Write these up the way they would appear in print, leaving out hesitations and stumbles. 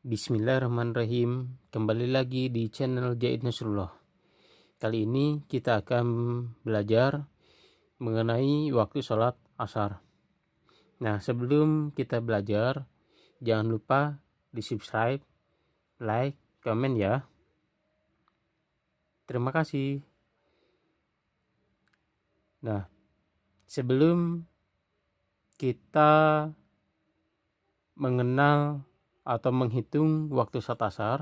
Bismillahirrahmanirrahim. Kembali lagi di channel Jaid Nasrullah. Kali ini kita akan belajar mengenai waktu sholat asar. Nah, sebelum kita belajar, jangan lupa di subscribe, like, komen ya. Terima kasih. Nah, sebelum kita mengenal atau menghitung waktu sholat asar,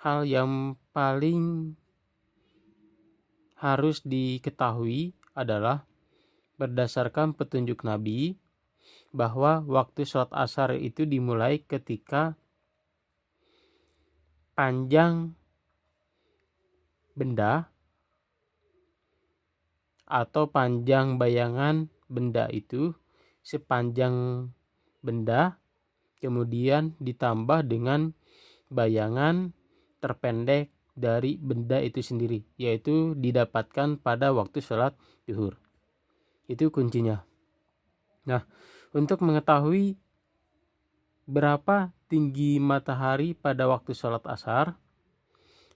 hal yang paling harus diketahui adalah berdasarkan petunjuk Nabi bahwa waktu sholat asar itu dimulai ketika panjang benda atau panjang bayangan benda itu sepanjang benda, kemudian ditambah dengan bayangan terpendek dari benda itu sendiri, yaitu didapatkan pada waktu sholat zuhur. Itu kuncinya. Nah, untuk mengetahui berapa tinggi matahari pada waktu sholat asar,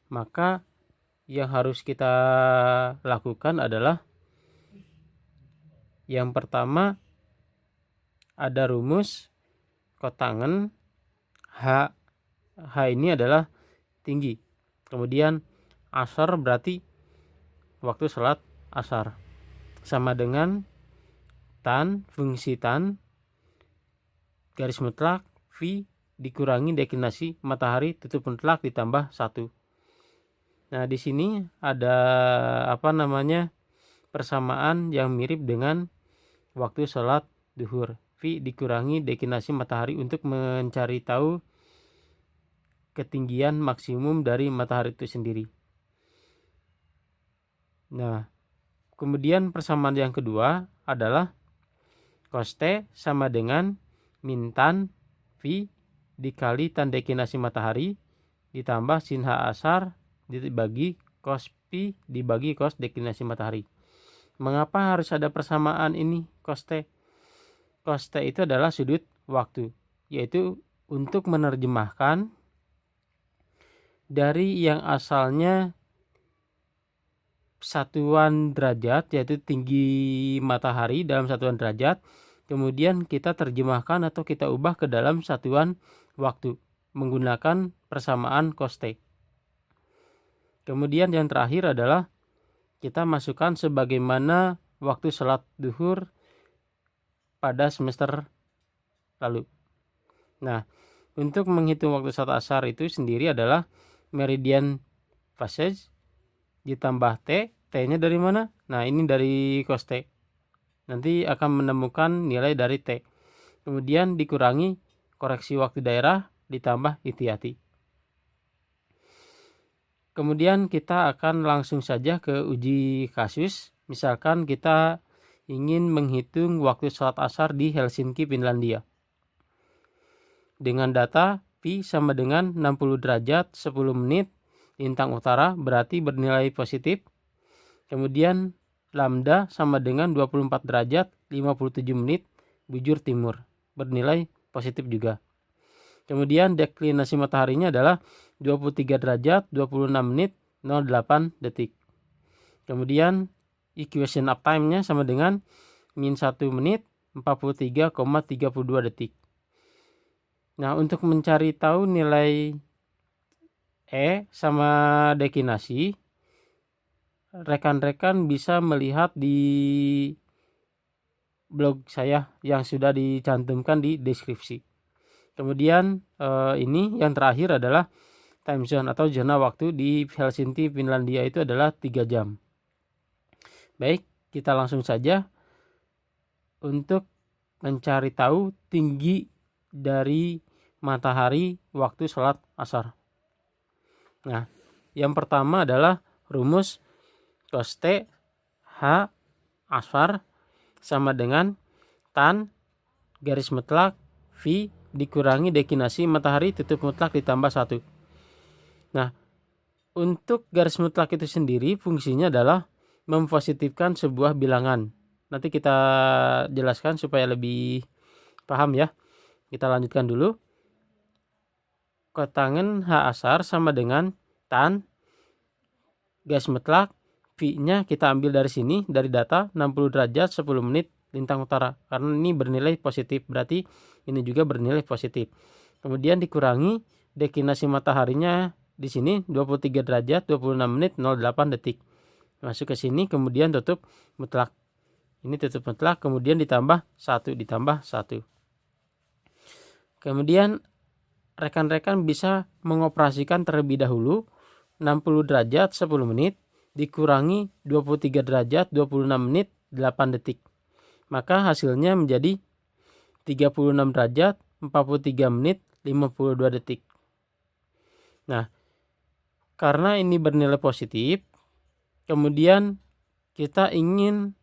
maka yang harus kita lakukan adalah yang pertama ada rumus kotangan H. H ini adalah tinggi. Kemudian asar berarti waktu sholat asar. Sama dengan tan, fungsi tan, garis mutlak, V dikurangi deklinasi matahari tutup mutlak ditambah 1. Nah, di sini ada persamaan yang mirip dengan waktu sholat zuhur. V dikurangi deklinasi matahari untuk mencari tahu ketinggian maksimum dari matahari itu sendiri. Nah, kemudian persamaan yang kedua adalah cos T sama dengan min tan V dikali tan deklinasi matahari ditambah sin H asar dibagi cos P dibagi cos deklinasi matahari. Mengapa harus ada persamaan ini cos T? Cos T itu adalah sudut waktu, yaitu untuk menerjemahkan dari yang asalnya satuan derajat, yaitu tinggi matahari dalam satuan derajat, kemudian kita terjemahkan atau kita ubah ke dalam satuan waktu menggunakan persamaan cos T. Kemudian yang terakhir adalah kita masukkan sebagaimana waktu sholat zuhur pada semester lalu. Nah, untuk menghitung waktu sholat asar itu sendiri adalah meridian passage ditambah T. T-nya dari mana? Nah, ini dari cos T. Nanti akan menemukan nilai dari T. Kemudian dikurangi koreksi waktu daerah ditambah ihtiyati. Kemudian kita akan langsung saja ke uji kasus. Misalkan kita ingin menghitung waktu sholat asar di Helsinki, Finlandia. Dengan data P sama dengan 60 derajat 10 menit lintang utara berarti bernilai positif. Kemudian lambda sama dengan 24 derajat 57 menit bujur timur bernilai positif juga. Kemudian deklinasi mataharinya adalah 23 derajat 26 menit 08 detik. Kemudian equation uptime-nya sama dengan min 1 menit 43,32 detik. Nah, untuk mencari tahu nilai E sama deklinasi, rekan-rekan bisa melihat di blog saya yang sudah dicantumkan di deskripsi. Kemudian ini yang terakhir adalah time zone atau zona waktu di Helsinki, Finlandia itu adalah 3 jam. Baik, kita langsung saja untuk mencari tahu tinggi dari matahari waktu sholat asar. Nah, yang pertama adalah rumus cos T H asar sama dengan tan garis mutlak V dikurangi deklinasi matahari tutup mutlak ditambah 1. Nah, untuk garis mutlak itu sendiri fungsinya adalah mempositifkan sebuah bilangan. Nanti kita jelaskan supaya lebih paham ya. Kita lanjutkan dulu. kotangan H asar sama dengan tan garis mutlak V-nya kita ambil dari sini, dari data 60 derajat 10 menit lintang utara, karena ini bernilai positif, berarti ini juga bernilai positif. Kemudian dikurangi deklinasi mataharinya di sini 23 derajat 26 menit 08 detik. Masuk ke sini, kemudian tutup mutlak. Ini tutup mutlak, kemudian ditambah 1 ditambah 1. Kemudian rekan-rekan bisa mengoperasikan terlebih dahulu 60 derajat 10 menit dikurangi 23 derajat 26 menit 8 detik. Maka hasilnya menjadi 36 derajat 43 menit 52 detik. Nah, karena ini bernilai positif, kemudian kita ingin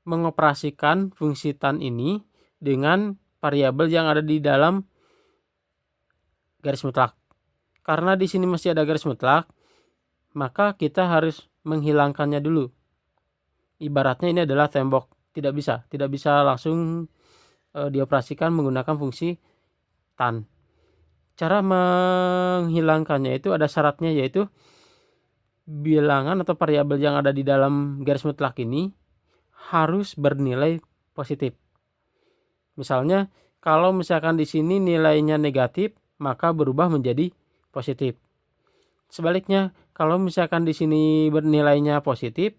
mengoperasikan fungsi tan ini dengan variabel yang ada di dalam garis mutlak. Karena di sini masih ada garis mutlak, maka kita harus menghilangkannya dulu. Ibaratnya ini adalah tembok, tidak bisa langsung dioperasikan menggunakan fungsi tan. Cara menghilangkannya itu ada syaratnya, yaitu bilangan atau variabel yang ada di dalam garis mutlak ini harus bernilai positif. Misalnya, kalau misalkan di sini nilainya negatif, maka berubah menjadi positif. Sebaliknya, kalau misalkan di sini bernilainya positif,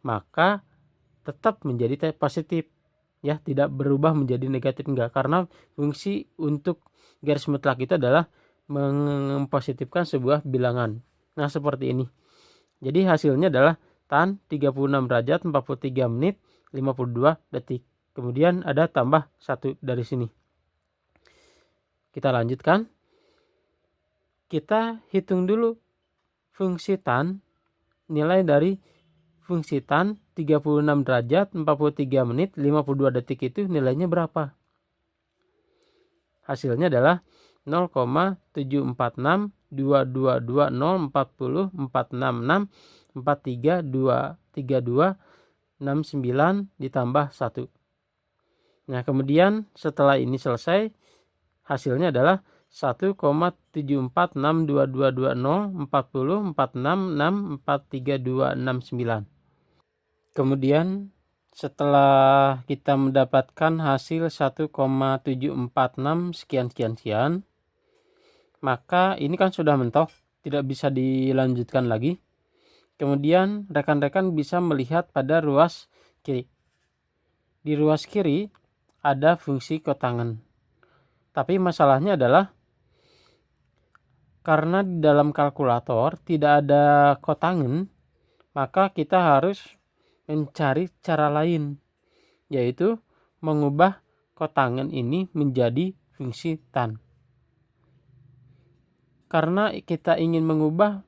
maka tetap menjadi positif, ya, tidak berubah menjadi negatif, enggak, karena fungsi untuk garis mutlak itu adalah mempositifkan sebuah bilangan. Nah, seperti ini. Jadi hasilnya adalah tan 36 derajat 43 menit 52 detik. Kemudian ada tambah 1 dari sini. Kita lanjutkan. Kita hitung dulu fungsi tan, nilai dari fungsi tan 36 derajat 43 menit 52 detik itu nilainya berapa? Hasilnya adalah 0,7462220404664323269 ditambah 1. Nah, kemudian setelah ini selesai, hasilnya adalah 1,74622204046643269. Kemudian setelah kita mendapatkan hasil 1,746 sekian, maka ini kan sudah mentok, tidak bisa dilanjutkan lagi. Kemudian rekan-rekan bisa melihat pada ruas kiri. Di ruas kiri ada fungsi kotangan. Tapi masalahnya adalah karena di dalam kalkulator tidak ada kotangan, maka kita harus mencari cara lain, yaitu mengubah kotangan ini menjadi fungsi tan. Karena kita ingin mengubah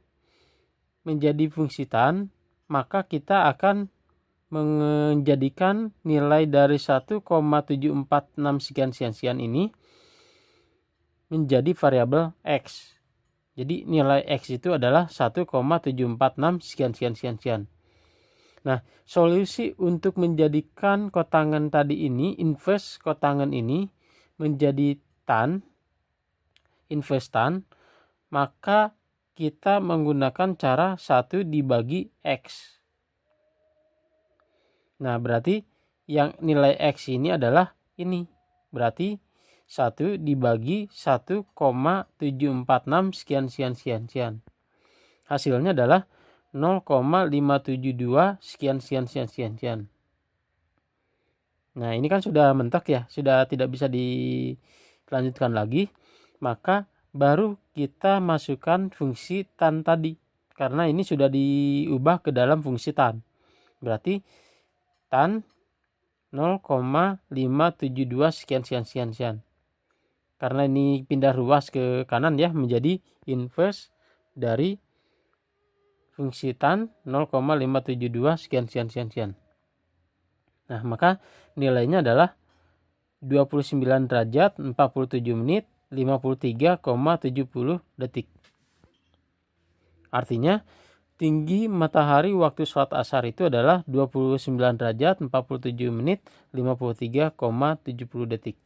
menjadi fungsi tan, maka kita akan menjadikan nilai dari 1,746 sekian ini menjadi variabel x. Jadi nilai x itu adalah 1,746 sekian. Nah, solusi untuk menjadikan kotangan tadi ini, inverse kotangan ini menjadi tan, inverse tan, maka kita menggunakan cara 1 dibagi x. Nah, berarti yang nilai x ini adalah ini. Berarti 1 dibagi 1,746 sekian. Hasilnya adalah 0,572 sekian. Nah, ini kan sudah mentok ya, sudah tidak bisa dilanjutkan lagi. Maka baru kita masukkan fungsi tan tadi, karena ini sudah diubah ke dalam fungsi tan. Berarti tan 0,572 sekian. Karena ini pindah ruas ke kanan ya, menjadi inverse dari fungsi tan 0,572 sekian. Nah, maka nilainya adalah 29 derajat 47 menit 53,70 detik. Artinya tinggi matahari waktu sholat asar itu adalah 29 derajat 47 menit 53,70 detik.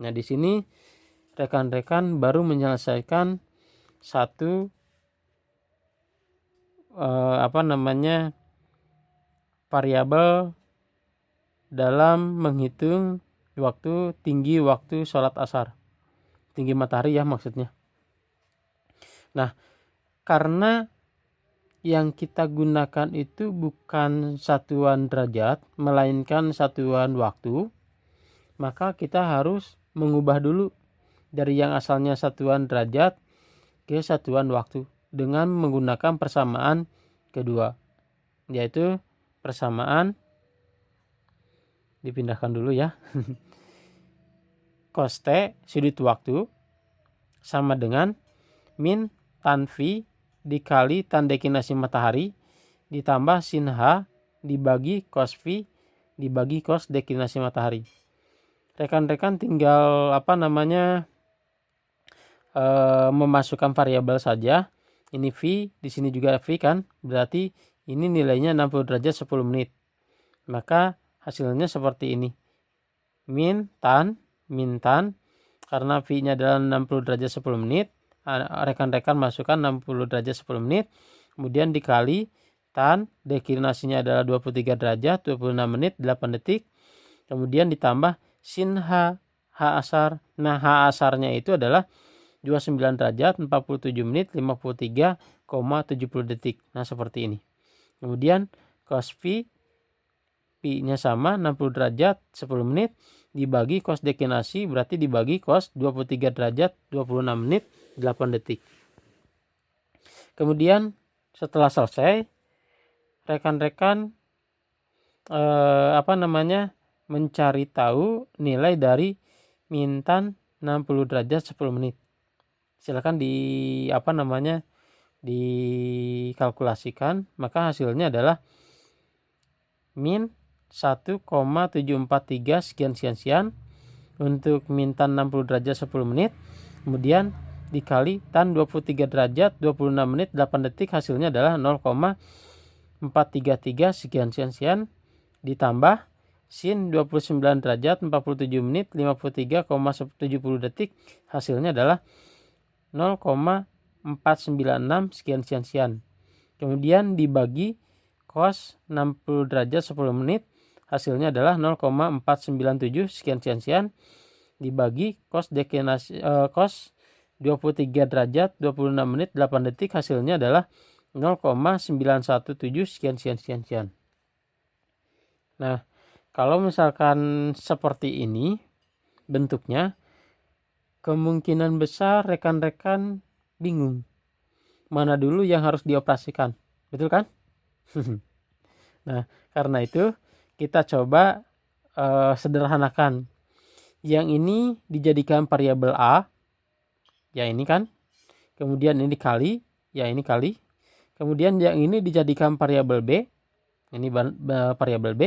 Nah, di sini rekan-rekan baru menyelesaikan satu variabel dalam menghitung tinggi waktu sholat asar, tinggi matahari ya maksudnya. Nah, karena yang kita gunakan itu bukan satuan derajat, melainkan satuan waktu, maka kita harus mengubah dulu dari yang asalnya satuan derajat ke satuan waktu dengan menggunakan persamaan kedua, yaitu persamaan, dipindahkan dulu ya, cos T sudut waktu sama dengan min tan V dikali tan deklinasi matahari ditambah sin H dibagi cos V dibagi cos deklinasi matahari. Rekan-rekan tinggal memasukkan variabel saja. Ini V, di sini juga V kan, berarti ini nilainya 60 derajat 10 menit. Maka hasilnya seperti ini. Min tan, karena V-nya adalah 60 derajat 10 menit, rekan-rekan masukkan 60 derajat 10 menit, kemudian dikali tan, deklinasinya adalah 23 derajat 26 menit 8 detik, kemudian ditambah sin H asar. Nah, H asarnya itu adalah 29 derajat 47 menit 53,70 detik. Nah, seperti ini. Kemudian cos P-nya sama 60 derajat 10 menit dibagi cos deklinasi, berarti dibagi cos 23 derajat 26 menit 8 detik. Kemudian setelah selesai, rekan-rekan mencari tahu nilai dari min tan 60 derajat 10 menit. Silakan dikalkulasikan, maka hasilnya adalah min 1,743 sekian untuk min tan 60 derajat 10 menit, kemudian dikali tan 23 derajat 26 menit 8 detik, hasilnya adalah 0,433 sekian ditambah sin 29 derajat 47 menit 53,70 detik, hasilnya adalah 0,496 sekian. Kemudian dibagi cos 60 derajat 10 menit, hasilnya adalah 0,497 sekian dibagi cos deklinasi cos 23 derajat 26 menit 8 detik, hasilnya adalah 0,917 sekian. Nah, kalau misalkan seperti ini bentuknya, kemungkinan besar rekan-rekan bingung mana dulu yang harus dioperasikan, betul kan? Nah, karena itu kita coba sederhanakan. Yang ini dijadikan variabel A, ya ini kan. Kemudian ini kali, ya ini kali. Kemudian yang ini dijadikan variabel B, ini variabel B.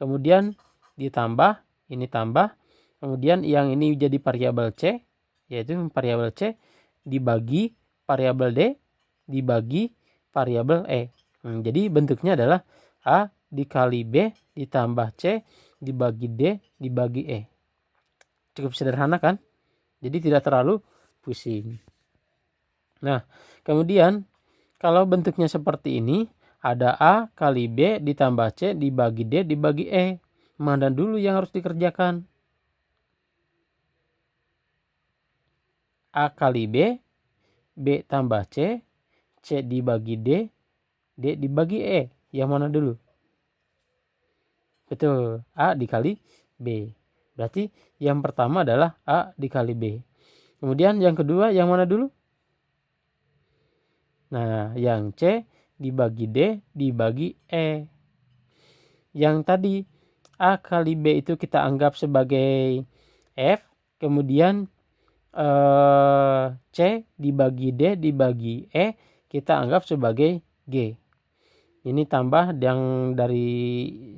Kemudian ditambah, ini tambah. Kemudian yang ini jadi variabel C, yaitu variabel C dibagi variabel D dibagi variabel E. Jadi bentuknya adalah A dikali B ditambah C dibagi D dibagi E. Cukup sederhana kan? Jadi tidak terlalu pusing. Nah, kemudian kalau bentuknya seperti ini, ada A kali B ditambah C dibagi D dibagi E. Mana dulu yang harus dikerjakan? A kali B, B tambah C, C dibagi D, D dibagi E. Yang mana dulu? Betul, A dikali B. Berarti yang pertama adalah A dikali B. Kemudian yang kedua yang mana dulu? Nah, yang C dibagi D dibagi E. Yang tadi A kali B itu kita anggap sebagai F. Kemudian C dibagi D dibagi E kita anggap sebagai G. Ini tambah yang dari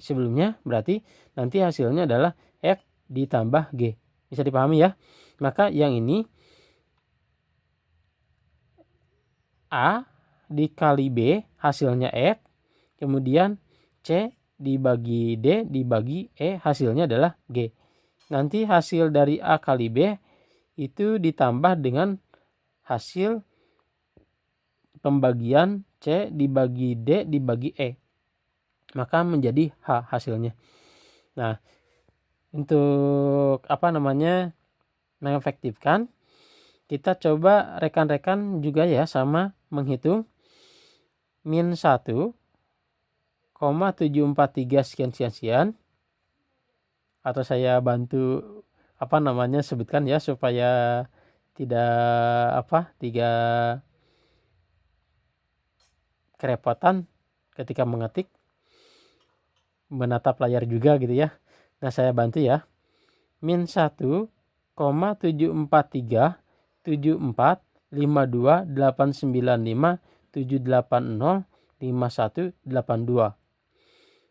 sebelumnya, berarti nanti hasilnya adalah F ditambah G. Bisa dipahami ya? Maka yang ini A dikali B hasilnya F, kemudian C dibagi D dibagi E hasilnya adalah G. Nanti hasil dari A kali B itu ditambah dengan hasil pembagian C dibagi D dibagi E. Maka menjadi H hasilnya. Nah, untuk mengefektifkan, kita coba rekan-rekan juga ya sama menghitung min 1,743 sekian atau saya bantu sebutkan ya supaya tidak kerepotan ketika mengetik, menatap layar juga gitu ya. Nah, saya bantu ya. Min 1,743,74,52,895,780,5182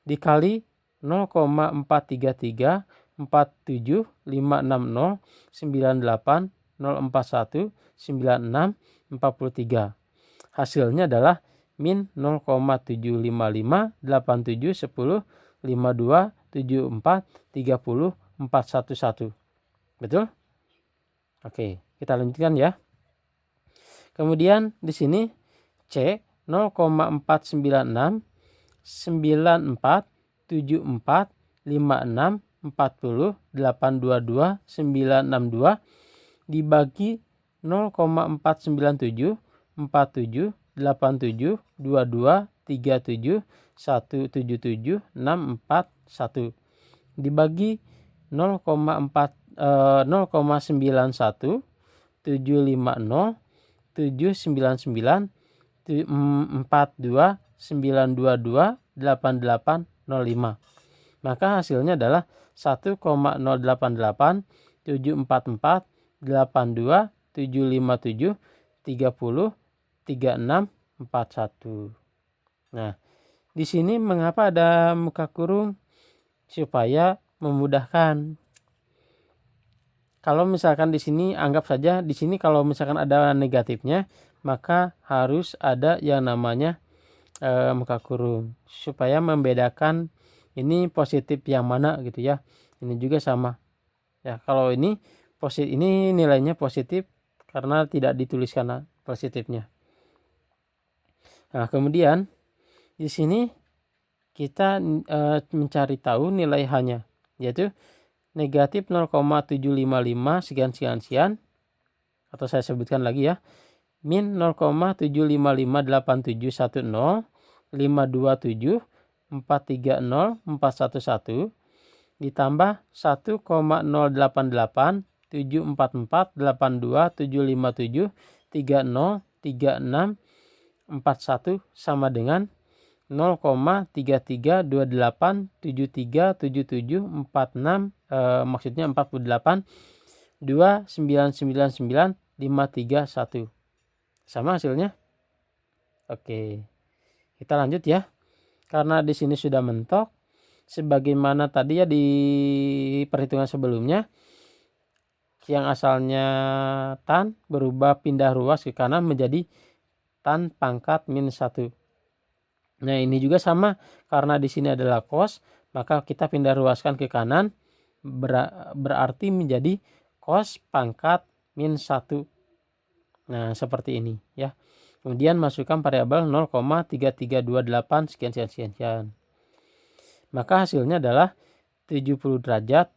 dikali 0,433,47,56,0,41,96,43. Hasilnya adalah min 0,755,87,10,52,74,30,411. Betul? Oke, kita lanjutkan ya. Kemudian di sini C 0,496 94 74 56 40 822 962 dibagi 0,497 47 87 22 37 177 641 dibagi 0,91 750 799 42 922 8805. Maka hasilnya adalah 1,088 744 82 757 30 36 41. Nah, di sini mengapa ada muka kurung? Supaya memudahkan. Kalau misalkan di sini anggap saja di sini kalau misalkan ada negatifnya, maka harus ada yang namanya muka kurung supaya membedakan ini positif yang mana gitu ya. Ini juga sama. Ya, kalau ini positif, ini nilainya positif karena tidak dituliskan positifnya. Nah, kemudian di sini kita mencari tahu nilai H-nya, yaitu negatif 0,755 sekian atau saya sebutkan lagi ya, min 0,7558710 527 430 411 ditambah 1,088 744 82 757 30 36 41 sama dengan 0,3328737746 maksudnya 48 2999531 sama hasilnya. Oke, kita lanjut ya. Karena di sini sudah mentok sebagaimana tadi ya di perhitungan sebelumnya, yang asalnya tan berubah pindah ruas ke kanan menjadi tan pangkat min 1. Nah, ini juga sama karena di sini adalah cos, maka kita pindah ruaskan ke kanan berarti menjadi cos pangkat min 1. Nah, seperti ini ya. Kemudian masukkan variabel 0,3328 sekian. Maka hasilnya adalah 70 derajat.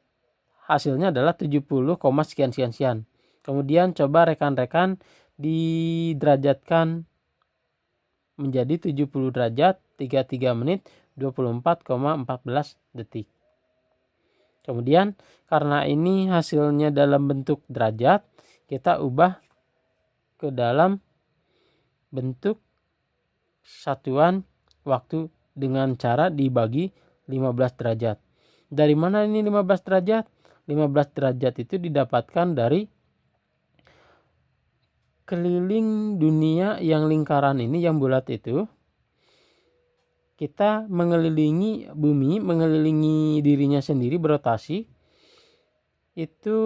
Hasilnya adalah 70, sekian. Kemudian coba rekan-rekan diderajatkan menjadi 70 derajat 33 menit 24,14 detik. Kemudian karena ini hasilnya dalam bentuk derajat, kita ubah ke dalam bentuk satuan waktu dengan cara dibagi 15 derajat. Dari mana ini 15 derajat? 15 derajat itu didapatkan dari keliling dunia yang lingkaran ini yang bulat itu. Kita mengelilingi bumi, mengelilingi dirinya sendiri berotasi itu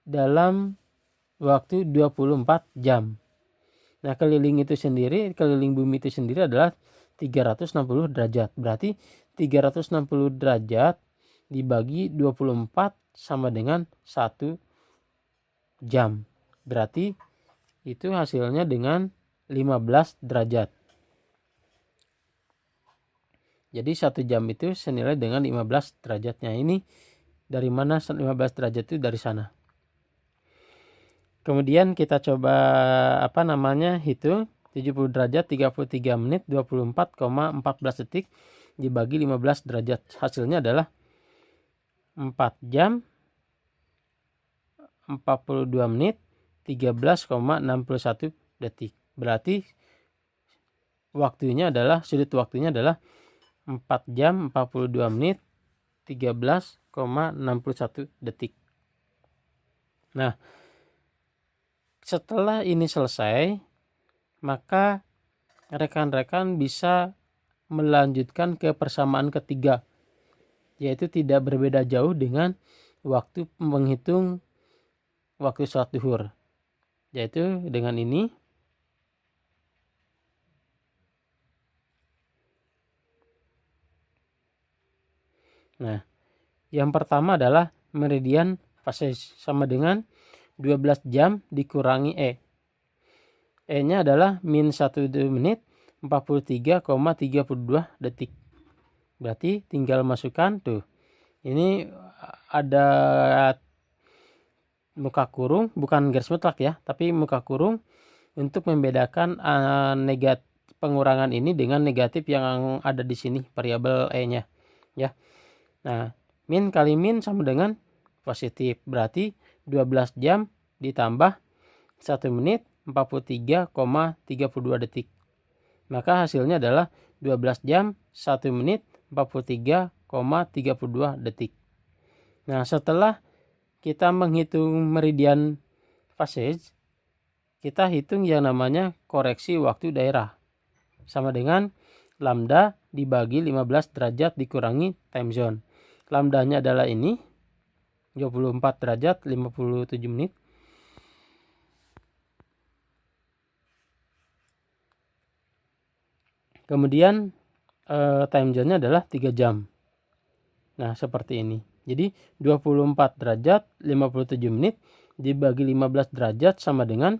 dalam waktu 24 jam. Nah, keliling bumi itu sendiri adalah 360 derajat. Berarti 360 derajat dibagi 24 sama dengan 1 jam. Berarti itu hasilnya dengan 15 derajat. Jadi 1 jam itu senilai dengan 15 derajatnya. Ini dari mana 15 derajat itu? Dari sana. Kemudian kita coba hitung 70 derajat 33 menit 24,14 detik dibagi 15 derajat. Hasilnya adalah 4 jam 42 menit 13,61 detik. Berarti sudut waktunya adalah 4 jam 42 menit 13,61 detik. Nah, setelah ini selesai, maka rekan-rekan bisa melanjutkan ke persamaan ketiga, yaitu tidak berbeda jauh dengan waktu menghitung waktu sholat duhur, yaitu dengan ini. Nah, yang pertama adalah meridian fase sama dengan 12 jam dikurangi E. E-nya adalah min 1 menit 43,32 detik. Berarti tinggal masukkan tuh. Ini ada muka kurung, bukan garis mutlak ya, tapi muka kurung untuk membedakan negatif pengurangan ini dengan negatif yang ada di sini variabel E-nya ya. Nah, min kali min sama dengan positif. Berarti 12 jam ditambah 1 menit 43,32 detik. Maka hasilnya adalah 12 jam 1 menit 43,32 detik. Nah, setelah kita menghitung meridian fase, kita hitung yang namanya koreksi waktu daerah. Sama dengan lambda dibagi 15 derajat dikurangi time zone. Lambdanya adalah ini, 24 derajat 57 menit. Kemudian time zone-nya adalah 3 jam. Nah, seperti ini. Jadi 24 derajat 57 menit dibagi 15 derajat sama dengan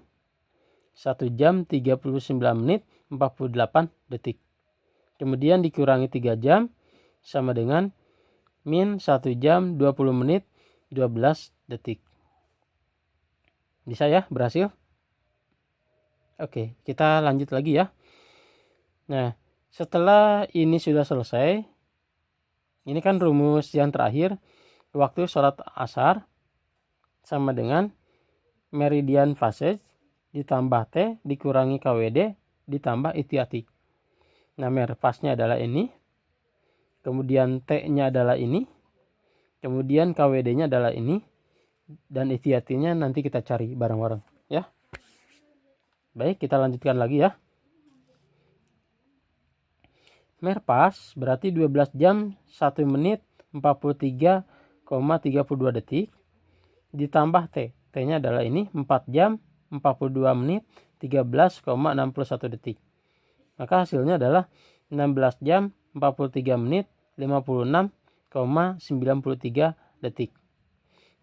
1 jam 39 menit 48 detik. Kemudian dikurangi 3 jam sama dengan min 1 jam 20 menit 12 detik. Bisa ya, berhasil? Oke, kita lanjut lagi ya. Nah, setelah ini sudah selesai, ini kan rumus yang terakhir, waktu sholat asar sama dengan meridian fase ditambah T dikurangi KWD ditambah ihtiyati. Nah, merpasnya adalah ini, kemudian T-nya adalah ini, kemudian KWD-nya adalah ini, dan ihtiyatinya nanti kita cari bareng-bareng ya. Baik, kita lanjutkan lagi ya. Merpas berarti 12 jam 1 menit 43,32 detik ditambah T. T-nya adalah ini, 4 jam 42 menit 13,61 detik. Maka hasilnya adalah 16 jam 43 menit 56,93 detik.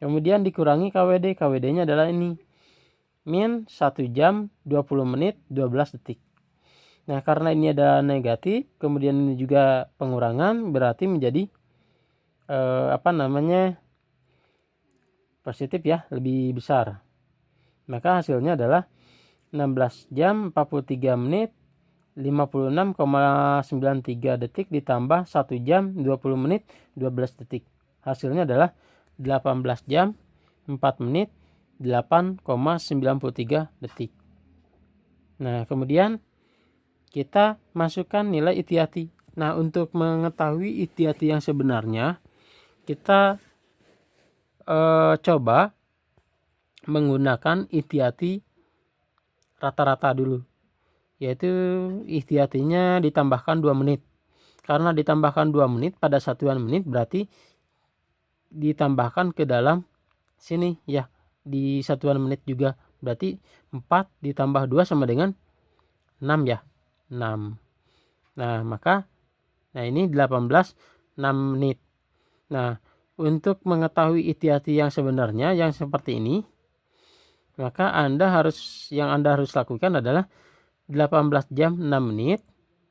Kemudian dikurangi KWD. KWD-nya adalah ini, min 1 jam 20 menit 12 detik. Nah, karena ini ada negatif, kemudian ini juga pengurangan, berarti menjadi positif ya, lebih besar. Maka hasilnya adalah 16 jam 43 menit 56,93 detik ditambah 1 jam 20 menit 12 detik. Hasilnya adalah 18 jam 4 menit 8,93 detik. Nah, kemudian kita masukkan nilai ihtiyati. Nah, untuk mengetahui ihtiyati yang sebenarnya, kita coba menggunakan ihtiyati rata-rata dulu, yaitu ihtiyatinya ditambahkan 2 menit. Karena ditambahkan 2 menit pada satuan menit, berarti ditambahkan ke dalam sini ya, di satuan menit juga. Berarti 4 ditambah 2 sama dengan 6 ya, 6. Nah, maka ini 18 6 menit. Nah, untuk mengetahui ihtiyati yang sebenarnya yang seperti ini, Maka yang Anda harus lakukan adalah 18 jam 6 menit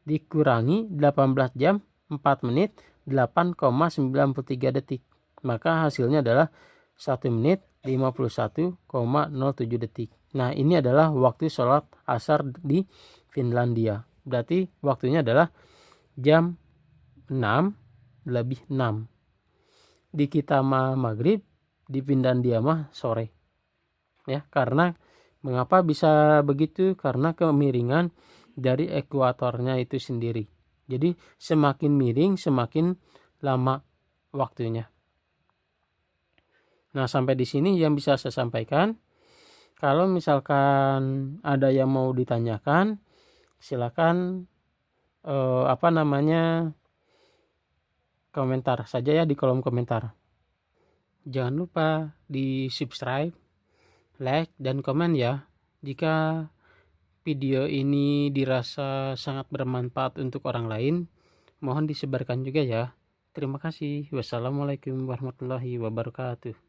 dikurangi 18 jam 4 menit 8,93 detik. Maka hasilnya adalah 1 menit 51,07 detik. Nah, ini adalah waktu sholat asar di Finlandia. Berarti waktunya adalah jam 6 lebih 6. Di kita mah maghrib, di Finlandia mah sore. Ya, karena mengapa bisa begitu? Karena kemiringan dari ekuatornya itu sendiri. Jadi semakin miring semakin lama waktunya. Nah, sampai di sini yang bisa saya sampaikan. Kalau misalkan ada yang mau ditanyakan, silakan komentar saja ya di kolom komentar. Jangan lupa di subscribe, like, dan komen ya. Jika video ini dirasa sangat bermanfaat untuk orang lain, mohon disebarkan juga ya. Terima kasih. Wassalamualaikum warahmatullahi wabarakatuh.